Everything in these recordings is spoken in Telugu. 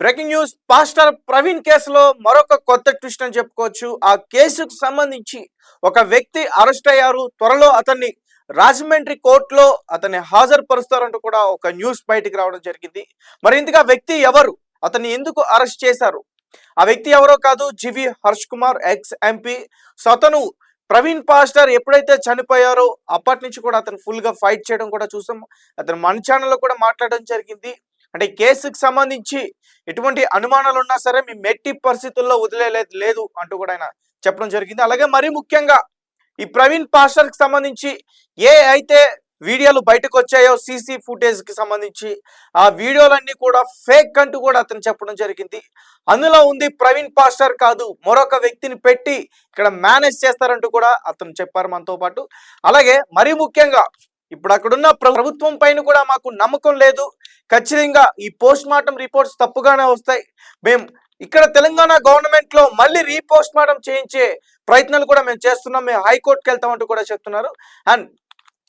బ్రేకింగ్ న్యూస్ పాస్టర్ ప్రవీణ్ కేసులో మరొక కొత్త ట్విస్ట్ అని చెప్పుకోవచ్చు. ఆ కేసుకు సంబంధించి ఒక వ్యక్తి అరెస్ట్ అయ్యారు. త్వరలో అతన్ని రాజమండ్రి కోర్టులో అతన్ని హాజరుపరుస్తారంటూ కూడా ఒక న్యూస్ బయటికి రావడం జరిగింది. మరి ఇందుకు ఆ వ్యక్తి ఎవరు, అతన్ని ఎందుకు అరెస్ట్ చేశారు? ఆ వ్యక్తి ఎవరో కాదు, GV Harsh Kumar, ex MP. So అతను ప్రవీణ్ పాస్టర్ ఎప్పుడైతే చనిపోయారో అప్పటి నుంచి కూడా అతను ఫుల్ గా ఫైట్ చేయడం కూడా చూసాం. అతను మన ఛానల్లో కూడా మాట్లాడడం జరిగింది. అంటే కేసుకు సంబంధించి ఎటువంటి అనుమానాలు ఉన్నా సరే మేము ఎట్టి పరిస్థితుల్లో వదిలేదు లేదు అంటూ కూడా ఆయన చెప్పడం జరిగింది. అలాగే మరీ ముఖ్యంగా ఈ ప్రవీణ్ పాస్టర్ కి సంబంధించి ఏ అయితే వీడియోలు బయటకు వచ్చాయో సీసీ ఫుటేజ్ కి సంబంధించి ఆ వీడియోలన్నీ కూడా ఫేక్ అంటూ కూడా అతను చెప్పడం జరిగింది. అందులో ఉంది ప్రవీణ్ పాస్టర్ కాదు, మరొక వ్యక్తిని పెట్టి ఇక్కడ మేనేజ్ చేస్తారంటూ కూడా అతను చెప్పారు మనతో పాటు. అలాగే మరీ ముఖ్యంగా ఇప్పుడు అక్కడున్న ప్రభుత్వం పైన కూడా మాకు నమ్మకం లేదు, ఖచ్చితంగా ఈ పోస్ట్ మార్టం రిపోర్ట్స్ తప్పుగానే వస్తాయి, మేము ఇక్కడ తెలంగాణ గవర్నమెంట్ లో మళ్ళీ రీపోస్ట్ మార్టం చేయించే ప్రయత్నాలు కూడా మేము చేస్తున్నాం, మేము హైకోర్టుకి వెళ్తామంటూ కూడా చెప్తున్నారు. అండ్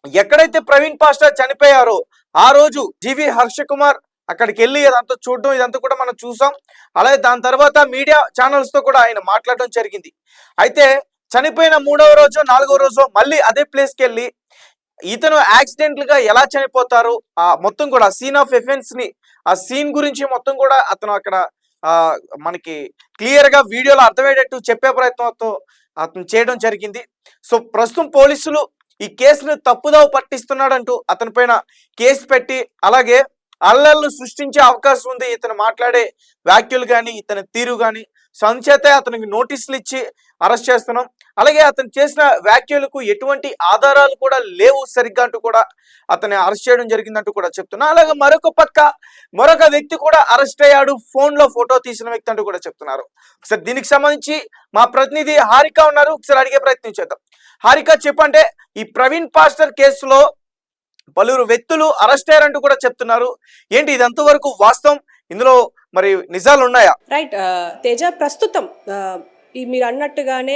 ఎక్కడైతే ప్రవీణ్ పాస్టర్ చనిపోయారో ఆ రోజు జివి హర్ష కుమార్ అక్కడికి వెళ్ళి అదంతా చూడడం ఇదంతా కూడా మనం చూసాం. అలాగే దాని తర్వాత మీడియా ఛానల్స్ తో కూడా ఆయన మాట్లాడడం జరిగింది. అయితే చనిపోయిన 3వ రోజు 4వ రోజు మళ్ళీ అదే ప్లేస్కి వెళ్ళి ఇతను యాక్సిడెంటల్ గా ఎలా చనిపోతారు ఆ మొత్తం కూడా సీన్ ఆఫ్ ఎఫెన్స్ ని, ఆ సీన్ గురించి మొత్తం కూడా అతను అక్కడ మనకి క్లియర్ గా వీడియోలో అర్థమయ్యేటట్టు చెప్పే ప్రయత్నంతో అతను చేయడం జరిగింది. సో ప్రస్తుతం పోలీసులు ఈ కేసును తప్పుదావ పట్టిస్తున్నాడంటూ అతని పైన కేసు పెట్టి అలాగే అల్లర్లు సృష్టించే అవకాశం ఉంది ఇతను మాట్లాడే వ్యాఖ్యలు కానీ ఇతని తీరు కానీ. సో అందుచేతే అతనికి నోటీసులు ఇచ్చి అరెస్ట్ చేస్తున్నాం. అలాగే అతను చేసిన వ్యాఖ్యలకు ఎటువంటి ఆధారాలు కూడా లేవు సరిగ్గా అంటూ కూడా అతన్ని అరెస్ట్ చేయడం జరిగిందంటూ కూడా చెప్తున్నా. అలాగే మరొక పక్క మరొక వ్యక్తి కూడా అరెస్ట్ అయ్యాడు, ఫోన్ లో ఫోటో తీసిన వ్యక్తి అంటూ కూడా చెప్తున్నారు. ఒకసారి దీనికి సంబంధించి మా ప్రతినిధి హారిక ఉన్నారు, ఒకసారి అడిగే ప్రయత్నం చేద్దాం. హారిక చెప్పంటే, ఈ ప్రవీణ్ పాస్టర్ కేసులో పలువురు వ్యక్తులు అరెస్ట్ అయ్యారంటూ కూడా చెప్తున్నారు. ఏంటి ఇది ఎంతవరకు వాస్తవం, ఇందులో మరి నిజాలు ఉన్నాయా? రైట్ తేజ, ప్రస్తుతం ఈ మీరు అన్నట్టుగానే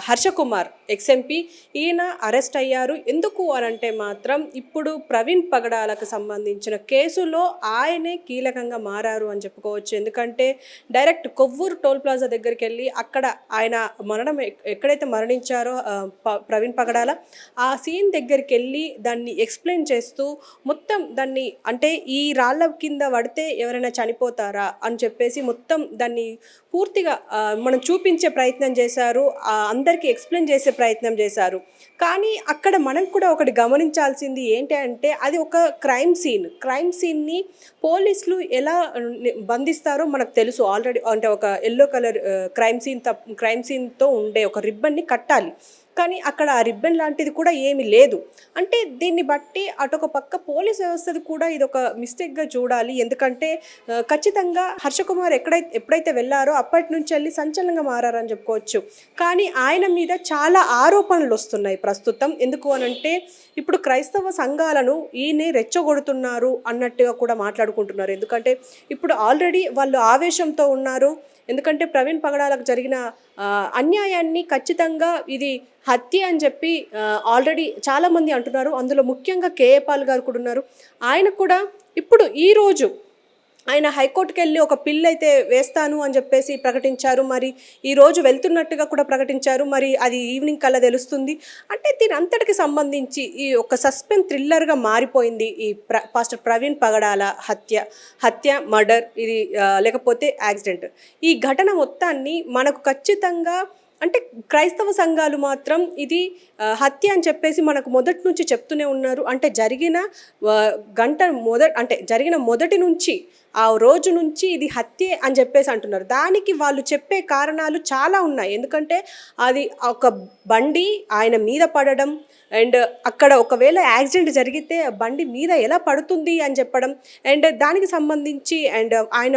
హర్ష కుమార్ ఎక్స్ఎంపీ ఈయన అరెస్ట్ అయ్యారు. ఎందుకు అని అంటే మాత్రం ఇప్పుడు ప్రవీణ్ పగడాలకు సంబంధించిన కేసులో ఆయనే కీలకంగా మారారు అని చెప్పుకోవచ్చు. ఎందుకంటే డైరెక్ట్ కొవ్వూరు టోల్ ప్లాజా దగ్గరికి వెళ్ళి అక్కడ ఆయన మరణం ఎక్కడైతే మరణించారో ప్రవీణ్ పగడాల ఆ సీన్ దగ్గరికి వెళ్ళి దాన్ని ఎక్స్ప్లెయిన్ చేస్తూ మొత్తం దాన్ని అంటే ఈ రాళ్ళ కింద పడితే ఎవరైనా చనిపోతారా అని చెప్పేసి మొత్తం దాన్ని పూర్తిగా మనం చూపించే ప్రయత్నం చేశారు, అందరికీ ఎక్స్ప్లెయిన్ చేసే ప్రయత్నం చేశారు. కానీ అక్కడ మనం కూడా ఒకటి గమనించాల్సింది ఏంటి అంటే అది ఒక క్రైమ్ సీన్ని పోలీసులు ఎలా బంధిస్తారో మనకు తెలుసు ఆల్రెడీ. అంటే ఒక ఎల్లో కలర్ క్రైమ్ సీన్తో ఉండే ఒక రిబ్బన్ని కట్టాలి, కానీ అక్కడ ఆ రిబ్బన్ లాంటిది కూడా ఏమీ లేదు. అంటే దీన్ని బట్టి అటొక పక్క పోలీస్ వ్యవస్థది కూడా ఇది ఒక మిస్టేక్గా చూడాలి. ఎందుకంటే ఖచ్చితంగా హర్షకుమార్ ఎప్పుడైతే వెళ్ళారో అప్పటి నుంచి వెళ్ళి సంచలనంగా మారారని చెప్పుకోవచ్చు. కానీ ఆయన మీద చాలా ఆరోపణలు వస్తున్నాయి ప్రస్తుతం. ఎందుకు అనంటే ఇప్పుడు క్రైస్తవ సంఘాలను ఈయనే రెచ్చగొడుతున్నారు అన్నట్టుగా కూడా మాట్లాడుకుంటున్నారు. ఎందుకంటే ఇప్పుడు ఆల్రెడీ వాళ్ళు ఆవేశంతో ఉన్నారు. ఎందుకంటే ప్రవీణ్ పగడాలకు జరిగిన అన్యాయాన్ని ఖచ్చితంగా ఇది హత్య అని చెప్పి ఆల్రెడీ చాలామంది అంటున్నారు. అందులో ముఖ్యంగా కేఏ పాల్ గారు కూడా ఉన్నారు. ఆయన కూడా ఇప్పుడు ఈరోజు ఆయన హైకోర్టుకి వెళ్ళి ఒక పిల్ అయితే వేస్తాను అని చెప్పేసి ప్రకటించారు. మరి ఈరోజు వెళ్తున్నట్టుగా కూడా ప్రకటించారు. మరి అది ఈవినింగ్ కల్లా తెలుస్తుంది. అంటే దీని అంతటికి సంబంధించి ఈ ఒక సస్పెన్స్ థ్రిల్లర్గా మారిపోయింది ఈ పాస్టర్ ప్రవీణ్ పగడాల హత్య మర్డర్ ఇది లేకపోతే యాక్సిడెంట్. ఈ ఘటన మొత్తాన్ని మనకు ఖచ్చితంగా అంటే క్రైస్తవ సంఘాలు మాత్రం ఇది హత్య అని చెప్పేసి మనకు మొదటి నుంచి చెప్తూనే ఉన్నారు. అంటే జరిగిన మొదటి నుంచి ఆ రోజు నుంచి ఇది హత్యే అని చెప్పేసి అంటున్నారు. దానికి వాళ్ళు చెప్పే కారణాలు చాలా ఉన్నాయి. ఎందుకంటే అది ఒక బండి ఆయన మీద పడడం అండ్ అక్కడ ఒకవేళ యాక్సిడెంట్ జరిగితే బండి మీద ఎలా పడుతుంది అని చెప్పడం అండ్ దానికి సంబంధించి అండ్ ఆయన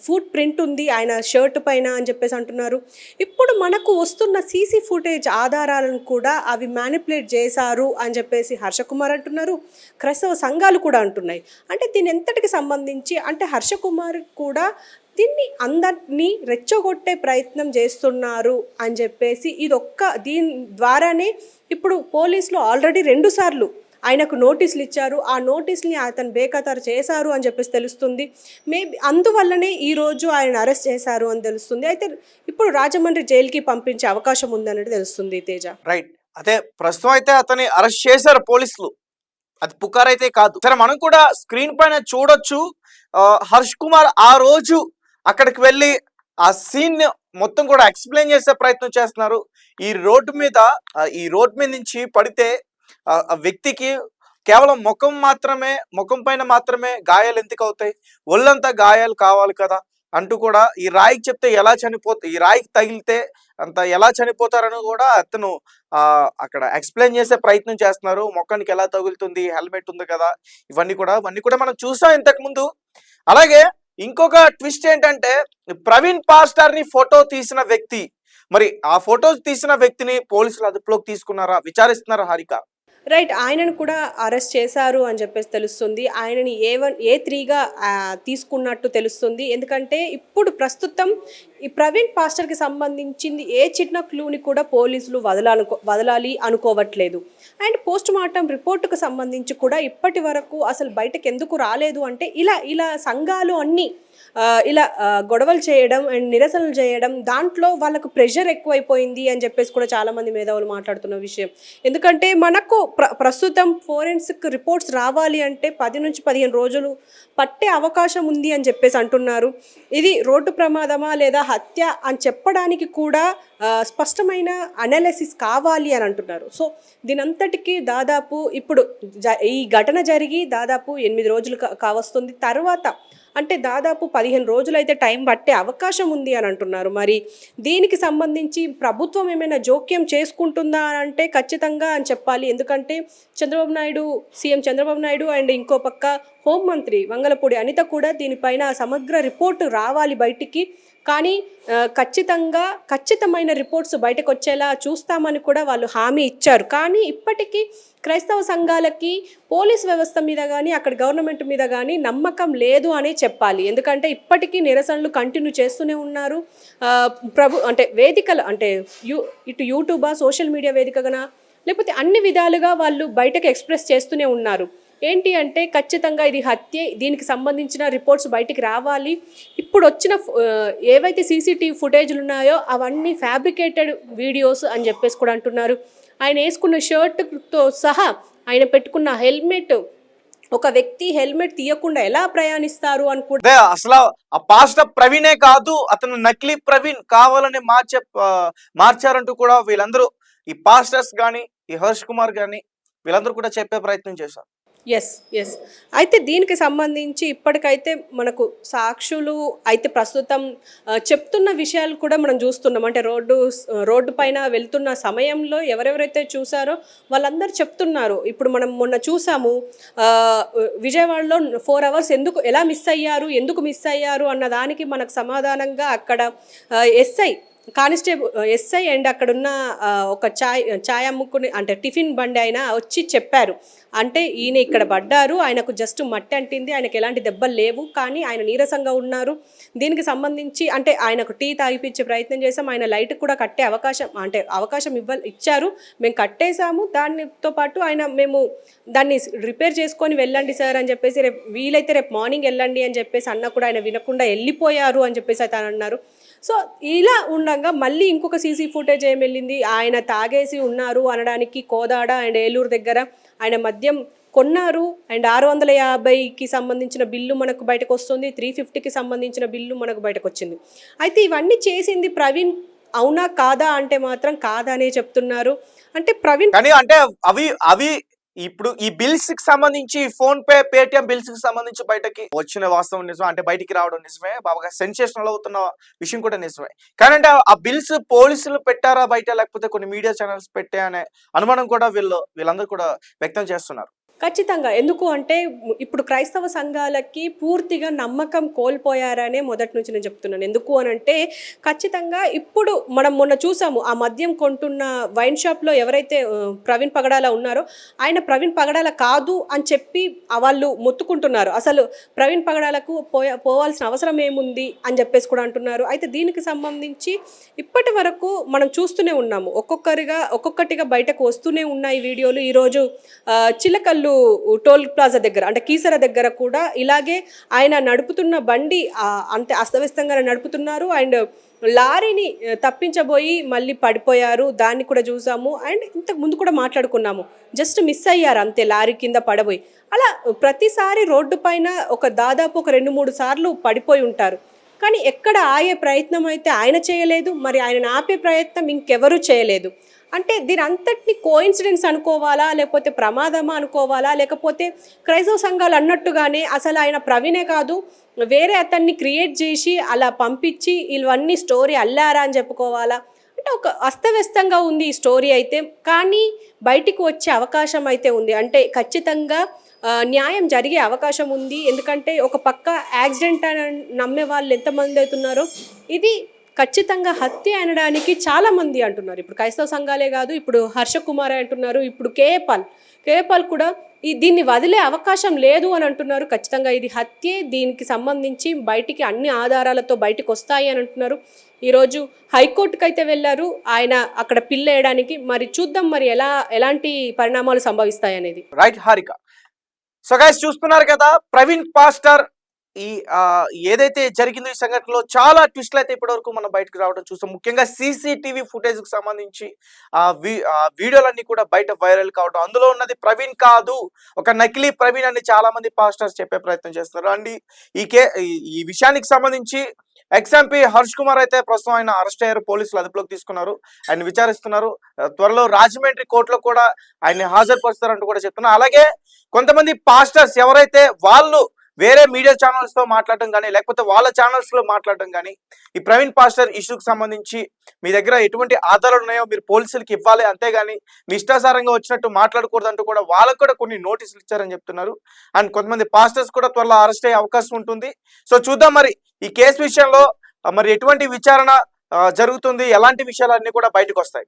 ఫుట్ ప్రింట్ ఉంది ఆయన షర్ట్ పైన అని చెప్పేసి అంటున్నారు. ఇప్పుడు మనకు వస్తున్న సీసీ ఫుటేజ్ ఆధారాలను కూడా అవి మ్యానిపులేట్ చేశారు అని చెప్పేసి హర్షకుమార్ అంటున్నారు, క్రైస్తవ సంఘాలు కూడా అంటున్నాయి. అంటే దీని ఎంతటికి సంబంధించి అంటే హర్షకుమార్ కూడా దీన్ని అందరినీ రెచ్చగొట్టే ప్రయత్నం చేస్తున్నారు అని చెప్పేసి దీని ద్వారానే ఇప్పుడు పోలీసులు ఆల్రెడీ 2 సార్లు ఆయనకు నోటీసులు ఇచ్చారు. ఆ నోటీస్‌ని అతను బేఖాతరు చేశారు అని చెప్పేసి తెలుస్తుంది. మేబీ అందువల్లనే ఈరోజు ఆయన అరెస్ట్ చేశారు అని తెలుస్తుంది. అయితే ఇప్పుడు రాజమండ్రి జైలుకి పంపించే అవకాశం ఉందన్నట్టు తెలుస్తుంది తేజ. రైట్. అదే ప్రస్తుతం అయితే అతన్ని అరెస్ట్ చేశారు పోలీసులు. అది పుకారైతే కాదు. సరే మనం కూడా స్క్రీన్ పైన చూడొచ్చు. హర్ష్ కుమార్ ఆ రోజు అక్కడికి వెళ్ళి ఆ సీన్ మొత్తం కూడా ఎక్స్ప్లెయిన్ చేసే ప్రయత్నం చేస్తున్నారు. ఈ రోడ్ మీద నుంచి పడితే ఆ వ్యక్తికి కేవలం ముఖం పైన మాత్రమే గాయాలు ఎందుకు అవుతాయి, ఒళ్ళంతా గాయాలు కావాలి కదా అంటూ కూడా ఈ రాయికి చెప్తే ఈ రాయికి తగిలితే అంత ఎలా చనిపోతారని కూడా అతను అక్కడ ఎక్స్ప్లెయిన్ చేసే ప్రయత్నం చేస్తున్నారు. మొఖానికి ఎలా తగులుతుంది, హెల్మెట్ ఉంది కదా, ఇవన్నీ కూడా మనం చూసాం ఇంతకు ముందు. అలాగే ఇంకొక ట్విస్ట్ ఏంటంటే ప్రవీణ్ పాస్టర్ ని ఫోటో తీసిన వ్యక్తి, మరి ఆ ఫోటో తీసిన వ్యక్తిని పోలీసులు అదుపులోకి తీసుకున్నారా, విచారిస్తున్నారా హారిక? రైట్. ఆయనను కూడా అరెస్ట్ చేశారు అని చెప్పేసి తెలుస్తుంది. ఆయనని A3గా తీసుకున్నట్టు తెలుస్తుంది. ఎందుకంటే ఇప్పుడు ప్రస్తుతం ఈ ప్రవీణ్ పాస్టర్కి సంబంధించింది ఏ చిన్న క్లూని కూడా పోలీసులు వదలాలి అనుకోవట్లేదు. అండ్ పోస్ట్ మార్టం రిపోర్టుకు సంబంధించి కూడా ఇప్పటి వరకు అసలు బయటకు ఎందుకు రాలేదు అంటే ఇలా సంఘాలు అన్నీ ఇలా గొడవలు చేయడం అండ్ నిరసనలు చేయడం, దాంట్లో వాళ్ళకు ప్రెషర్ ఎక్కువైపోయింది అని చెప్పేసి కూడా చాలామంది మేధావులు మాట్లాడుతున్న విషయం. ఎందుకంటే మనకు ప్రస్తుతం ఫోరెన్సిక్ రిపోర్ట్స్ రావాలి అంటే 10 నుంచి 15 రోజులు పట్టే అవకాశం ఉంది అని చెప్పేసి అంటున్నారు. ఇది రోడ్డు ప్రమాదమా లేదా హత్య అని చెప్పడానికి కూడా స్పష్టమైన అనాలిసిస్ కావాలి అని అంటున్నారు. సో దీనంతటికీ దాదాపు ఇప్పుడు ఈ ఘటన జరిగి దాదాపు 8 రోజులు కావస్తుంది. తర్వాత అంటే దాదాపు 15 రోజులైతే టైం పట్టే అవకాశం ఉంది అని అంటున్నారు. మరి దీనికి సంబంధించి ప్రభుత్వం ఏమైనా జోక్యం చేసుకుంటుందా అని అంటే ఖచ్చితంగా అని చెప్పాలి. ఎందుకంటే సీఎం చంద్రబాబు నాయుడు అండ్ ఇంకో పక్క హోంమంత్రి వంగలపూడి అనిత కూడా దీనిపైన సమగ్ర రిపోర్టు రావాలి బయటికి. కానీ ఖచ్చితమైన రిపోర్ట్స్ బయటకు వచ్చేలా చూస్తామని కూడా వాళ్ళు హామీ ఇచ్చారు. కానీ ఇప్పటికీ క్రైస్తవ సంఘాలకి పోలీస్ వ్యవస్థ మీద కానీ అక్కడ గవర్నమెంట్ మీద కానీ నమ్మకం లేదు అనే చెప్పాలి. ఎందుకంటే ఇప్పటికీ నిరసనలు కంటిన్యూ చేస్తూనే ఉన్నారు. అంటే వేదికలు అంటే ఇటు యూట్యూబా, సోషల్ మీడియా వేదికగా లేకపోతే అన్ని విధాలుగా వాళ్ళు బయటకు ఎక్స్ప్రెస్ చేస్తూనే ఉన్నారు. ఏంటి అంటే ఖచ్చితంగా ఇది హత్యే, దీనికి సంబంధించిన రిపోర్ట్స్ బయటికి రావాలి. ఇప్పుడు వచ్చిన ఏవైతే సీసీటీవీ ఫుటేజ్లు ఉన్నాయో అవన్నీ ఫ్యాబ్రికేటెడ్ వీడియోస్ అని చెప్పేసి కూడా అంటున్నారు. ఆయన వేసుకున్న షర్ట్తో సహా ఆయన పెట్టుకున్న హెల్మెట్, ఒక వ్యక్తి హెల్మెట్ తీయకుండా ఎలా ప్రయాణిస్తారు అని కూడా అసలు ఆ పాస్టర్ ప్రవీణే కాదు, అతను నకిలీ ప్రవీణ్ కావాలని మార్చారంటూ కూడా వీళ్ళందరూ, ఈ పాస్టర్స్ కానీ ఈ హర్ష్ కుమార్ కానీ వీళ్ళందరూ కూడా చెప్పే ప్రయత్నం చేశారు. ఎస్. అయితే దీనికి సంబంధించి ఇప్పటికైతే మనకు సాక్షులు అయితే ప్రస్తుతం చెప్తున్న విషయాలు కూడా మనం చూస్తున్నాం. అంటే రోడ్డు పైన వెళ్తున్న సమయంలో ఎవరెవరైతే చూసారో వాళ్ళందరూ చెప్తున్నారు. ఇప్పుడు మనం మొన్న చూసాము విజయవాడలో 4 hours ఎలా మిస్ అయ్యారు అన్న దానికి మనకు సమాధానంగా అక్కడ ఎస్ఐ అండ్ అక్కడున్న ఒక ఛాయ్ అమ్ముకుని అంటే టిఫిన్ బండి ఆయన వచ్చి చెప్పారు. అంటే ఈయన ఇక్కడ పడ్డారు, ఆయనకు జస్ట్ మట్టి అంటింది, ఆయనకు ఎలాంటి దెబ్బలు లేవు, కానీ ఆయన నీరసంగా ఉన్నారు. దీనికి సంబంధించి అంటే ఆయనకు టీ తాగిపించే ప్రయత్నం చేసాం, ఆయన లైట్ కూడా కట్టే అవకాశం ఇచ్చారు, మేము కట్టేశాము. దానితో పాటు మేము దాన్ని రిపేర్ చేసుకొని వెళ్ళండి సార్ అని చెప్పేసి, వీలైతే రేపు మార్నింగ్ వెళ్ళండి అని చెప్పేసి అన్న కూడా ఆయన వినకుండా వెళ్ళిపోయారు అని చెప్పేసి అయితే అన్నారు. సో ఇలా ఉండగా మళ్ళీ ఇంకొక సీసీ ఫుటేజ్ ఏం వెళ్ళింది, ఆయన తాగేసి ఉన్నారు అనడానికి కోదాడ అండ్ ఏలూరు దగ్గర ఆయన మద్యం కొన్నారు అండ్ 650కి సంబంధించిన బిల్లు మనకు బయటకు వస్తుంది, 350కి సంబంధించిన బిల్లు మనకు బయటకు వచ్చింది. అయితే ఇవన్నీ చేసింది ప్రవీణ్ అవునా కాదా అంటే మాత్రం కాదనే చెప్తున్నారు. అంటే ప్రవీణ్ కానీ అంటే అవి ఇప్పుడు ఈ బిల్స్ కి సంబంధించి ఫోన్ పే, పేటిఎం బిల్స్ కి సంబంధించి బయటకి వచ్చిన వాస్తవం నిజమే, అంటే బయటికి రావడం నిజమే, బాగా సెన్సేషనల్ అవుతున్న విషయం కూడా నిజమే. కానీ అంటే ఆ బిల్స్ పోలీసులు పెట్టారా బయట, లేకపోతే కొన్ని మీడియా ఛానల్స్ పెట్టా అనే అనుమానం కూడా వీళ్ళందరూ కూడా వ్యక్తం చేస్తున్నారు. ఖచ్చితంగా. ఎందుకు అంటే ఇప్పుడు క్రైస్తవ సంఘాలకి పూర్తిగా నమ్మకం కోల్పోయారనే మొదటి నుంచి నేను చెప్తున్నాను. ఎందుకు అనంటే ఖచ్చితంగా ఇప్పుడు మనం మొన్న చూసాము. ఆ మద్యం కొంటున్న వైన్ షాప్‌లో ఎవరైతే ప్రవీణ్ పగడాల ఉన్నారో, ఆయన ప్రవీణ్ పగడాల కాదు అని చెప్పి వాళ్ళు మొత్తుకుంటున్నారు. అసలు ప్రవీణ్ పగడాలకు పోవాల్సిన అవసరం ఏముంది అని చెప్పేసి కూడా అంటున్నారు. అయితే దీనికి సంబంధించి ఇప్పటి వరకు మనం చూస్తూనే ఉన్నాము. ఒక్కొక్కటిగా బయటకు వస్తూనే ఉన్నాయి వీడియోలు. ఈరోజు చిలకల్లు టోల్ ప్లాజా దగ్గర అంటే కీసర దగ్గర కూడా ఇలాగే ఆయన నడుపుతున్న బండి అంతే అస్తవ్యస్తంగా నడుపుతున్నారు. అండ్ లారీని తప్పించబోయి మళ్ళీ పడిపోయారు. దాన్ని కూడా చూసాము. అండ్ ఇంతకు ముందు కూడా మాట్లాడుకున్నాము. జస్ట్ మిస్ అయ్యారు అంతే, లారీ కింద పడబోయి. అలా ప్రతిసారి రోడ్డు పైన దాదాపు ఒక 2-3 సార్లు పడిపోయి ఉంటారు. కానీ ఎక్కడ ఆగే ప్రయత్నం అయితే ఆయన చేయలేదు. మరి ఆయనను ఆపే ప్రయత్నం ఇంకెవరూ చేయలేదు. అంటే దీని అంతటిని కోఇన్సిడెన్స్ అనుకోవాలా, లేకపోతే ప్రమాదమా అనుకోవాలా, లేకపోతే క్రైస్తవ సంఘాలు అన్నట్టుగానే అసలు ఆయన ప్రవీణే కాదు వేరే అతన్ని క్రియేట్ చేసి అలా పంపించి ఇవన్నీ స్టోరీ అల్లారా అని చెప్పుకోవాలా? అంటే ఒక అస్తవ్యస్తంగా ఉంది ఈ స్టోరీ అయితే. కానీ బయటికి వచ్చే అవకాశం అయితే ఉంది. అంటే ఖచ్చితంగా న్యాయం జరిగే అవకాశం ఉంది. ఎందుకంటే ఒక పక్క యాక్సిడెంట్ అని నమ్మే వాళ్ళు ఎంతమంది అవుతున్నారో, ఇది ఖచ్చితంగా హత్య అనడానికి చాలామంది అంటున్నారు. ఇప్పుడు క్రైస్తవ సంఘాలే కాదు, ఇప్పుడు హర్ష కుమార్ అంటున్నారు, ఇప్పుడు కేఏపాల్ కూడా దీన్ని వదిలే అవకాశం లేదు అని అంటున్నారు. ఖచ్చితంగా ఇది హత్యే, దీనికి సంబంధించి బయటికి అన్ని ఆధారాలతో బయటికి వస్తాయి అని అంటున్నారు. ఈరోజు హైకోర్టుకు అయితే వెళ్ళారు ఆయన అక్కడ పిల్ వేయడానికి. మరి చూద్దాం మరి ఎలాంటి పరిణామాలు సంభవిస్తాయి అనేది. రైట్ హారిక. సో గైస్ చూస్తున్నారు కదా, ప్రవీణ్ పాస్టర్ ఈ ఏదైతే జరిగిందో ఈ సంఘటనలో చాలా ట్విస్ట్లు అయితే ఇప్పటివరకు మనం బయటకు రావడం చూస్తాం. ముఖ్యంగా సీసీటీవీ ఫుటేజ్ కు సంబంధించి వీడియోలన్నీ కూడా బయట వైరల్ కావడం, అందులో ఉన్నది ప్రవీణ్ కాదు, ఒక నకిలీ ప్రవీణ్ అని చాలా మంది పాస్టర్స్ చెప్పే ప్రయత్నం చేస్తున్నారు. అండ్ ఈ విషయానికి సంబంధించి ఎక్స్ఎంపీ హర్ష్ కుమార్ అయితే ప్రస్తుతం ఆయన అరెస్ట్ అయ్యారు. పోలీసులు అదుపులోకి తీసుకున్నారు, ఆయన విచారిస్తున్నారు. త్వరలో రాజమండ్రి కోర్టులో కూడా ఆయన హాజరుపరుస్తారంటూ కూడా చెప్తున్నారు. అలాగే కొంతమంది పాస్టర్స్ ఎవరైతే వాళ్ళు వేరే మీడియా ఛానల్స్ తో మాట్లాడడం కానీ, లేకపోతే వాళ్ళ ఛానల్స్ లో మాట్లాడడం కానీ, ఈ ప్రవీణ్ పాస్టర్ ఇష్యూకి సంబంధించి మీ దగ్గర ఎటువంటి ఆధారాలు ఉన్నాయో మీరు పోలీసులకి ఇవ్వాలి, అంతేగాని మీ ఇష్టాసారంగా వచ్చినట్టు మాట్లాడకూడదు అంటూ కూడా వాళ్ళకు కూడా కొన్ని నోటీసులు ఇచ్చారని చెప్తున్నారు. అండ్ కొంతమంది పాస్టర్స్ కూడా త్వరలో అరెస్ట్ అయ్యే అవకాశం ఉంటుంది. సో చూద్దాం మరి ఈ కేసు విషయంలో మరి ఎటువంటి విచారణ జరుగుతుంది, ఎలాంటి విషయాలన్నీ కూడా బయటకు వస్తాయి.